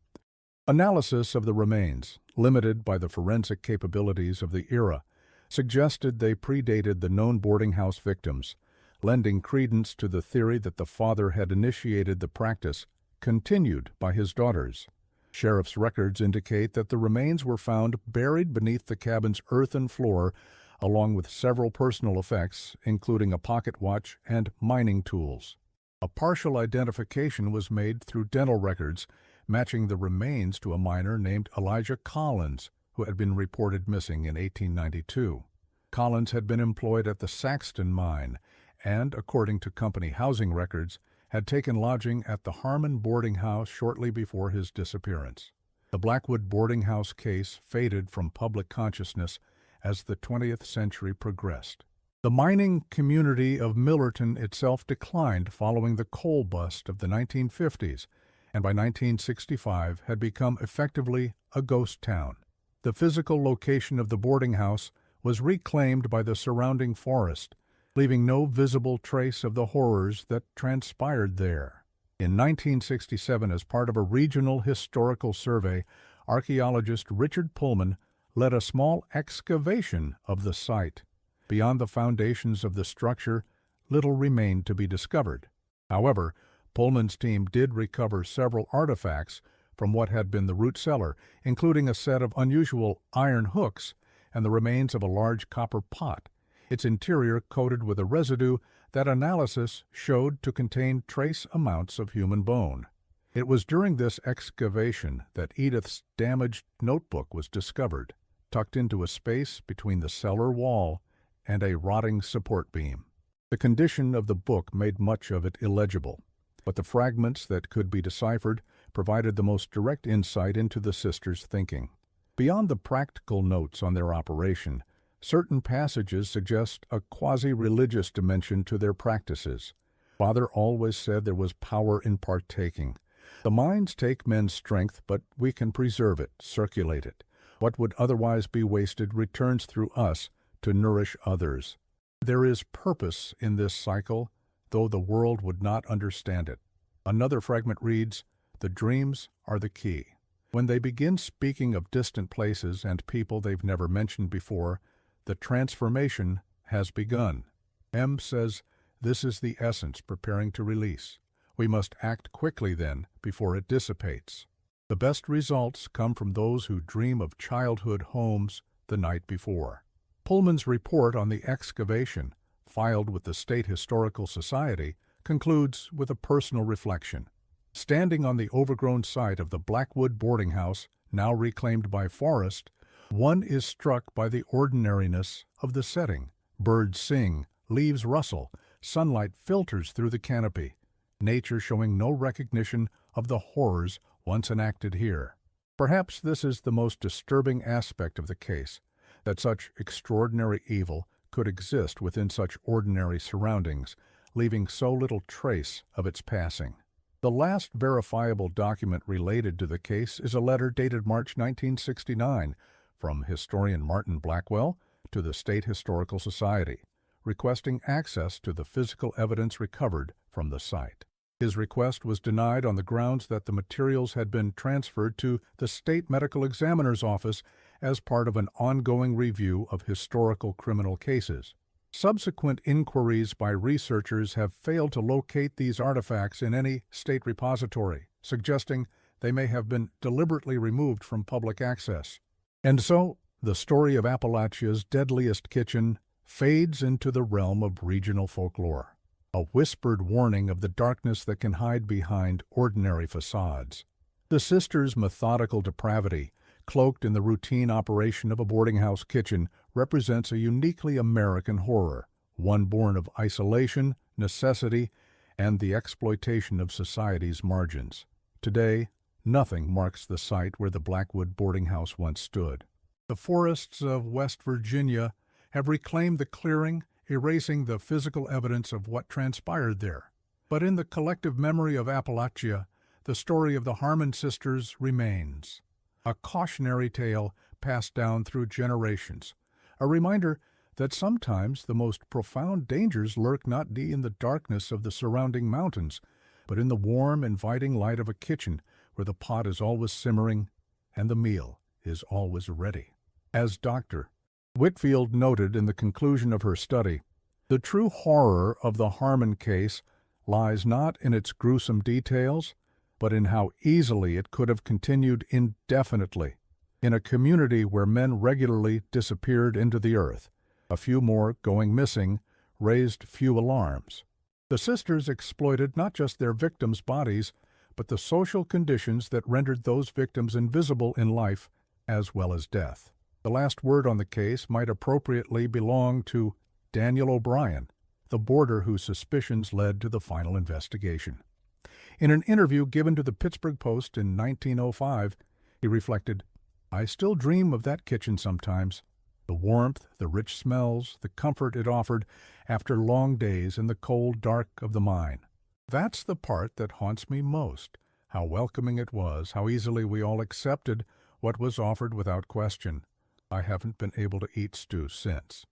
Analysis of the remains, limited by the forensic capabilities of the era, suggested they predated the known boarding house victims, lending credence to the theory that the father had initiated the practice, continued by his daughters. Sheriff's records indicate that the remains were found buried beneath the cabin's earthen floor, along with several personal effects, including a pocket watch and mining tools. A partial identification was made through dental records, matching the remains to a miner named Elijah Collins, who had been reported missing in 1892. Collins had been employed at the Saxton mine and, according to company housing records, had taken lodging at the Harmon boarding house shortly before his disappearance. The Blackwood boarding house case faded from public consciousness as the 20th century progressed. The mining community of Millerton itself declined following the coal bust of the 1950s, and by 1965 had become effectively a ghost town. The physical location of the boarding house was reclaimed by the surrounding forest, leaving no visible trace of the horrors that transpired there. In 1967, as part of a regional historical survey, archaeologist Richard Pullman led a small excavation of the site. Beyond the foundations of the structure, little remained to be discovered. However, Pullman's team did recover several artifacts from what had been the root cellar, including a set of unusual iron hooks and the remains of a large copper pot, its interior coated with a residue that analysis showed to contain trace amounts of human bone. It was during this excavation that Edith's damaged notebook was discovered, tucked into a space between the cellar wall and a rotting support beam. The condition of the book made much of it illegible, but the fragments that could be deciphered provided the most direct insight into the sisters' thinking. Beyond the practical notes on their operation, certain passages suggest a quasi-religious dimension to their practices. Father always said there was power in partaking. The mines take men's strength, but we can preserve it, circulate it. What would otherwise be wasted returns through us to nourish others. There is purpose in this cycle, though the world would not understand it. Another fragment reads, "The dreams are the key." When they begin speaking of distant places and people they've never mentioned before, the transformation has begun. M says, this is the essence preparing to release. We must act quickly then, before it dissipates. The best results come from those who dream of childhood homes the night before. Pullman's report on the excavation, filed with the State Historical Society, concludes with a personal reflection. Standing on the overgrown site of the Blackwood boarding house, now reclaimed by forest, one is struck by the ordinariness of the setting. Birds sing, leaves rustle, sunlight filters through the canopy, nature showing no recognition of the horrors once enacted here. Perhaps this is the most disturbing aspect of the case, that such extraordinary evil could exist within such ordinary surroundings, leaving so little trace of its passing. The last verifiable document related to the case is a letter dated March 1969 from historian Martin Blackwell to the State Historical Society, requesting access to the physical evidence recovered from the site. His request was denied on the grounds that the materials had been transferred to the State Medical Examiner's Office as part of an ongoing review of historical criminal cases. Subsequent inquiries by researchers have failed to locate these artifacts in any state repository, suggesting they may have been deliberately removed from public access. And so, the story of Appalachia's deadliest kitchen fades into the realm of regional folklore, a whispered warning of the darkness that can hide behind ordinary facades. The sisters' methodical depravity, cloaked in the routine operation of a boarding house kitchen, represents a uniquely American horror, one born of isolation, necessity, and the exploitation of society's margins. Today, nothing marks the site where the Blackwood boarding house once stood. The forests of West Virginia have reclaimed the clearing, erasing the physical evidence of what transpired there. But in the collective memory of Appalachia, the story of the Harmon sisters remains. A cautionary tale passed down through generations, a reminder that sometimes the most profound dangers lurk not in the darkness of the surrounding mountains, but in the warm, inviting light of a kitchen where the pot is always simmering and the meal is always ready. As Dr. Whitfield noted in the conclusion of her study, the true horror of the Harmon case lies not in its gruesome details, but in how easily it could have continued indefinitely. In a community where men regularly disappeared into the earth, a few more going missing raised few alarms. The sisters exploited not just their victims' bodies, but the social conditions that rendered those victims invisible in life as well as death. The last word on the case might appropriately belong to Daniel O'Brien, the boarder whose suspicions led to the final investigation. In an interview given to the Pittsburgh Post in 1905, he reflected, "I still dream of that kitchen sometimes. The warmth, the rich smells, the comfort it offered after long days in the cold dark of the mine. That's the part that haunts me most, how welcoming it was, how easily we all accepted what was offered without question. I haven't been able to eat stew since."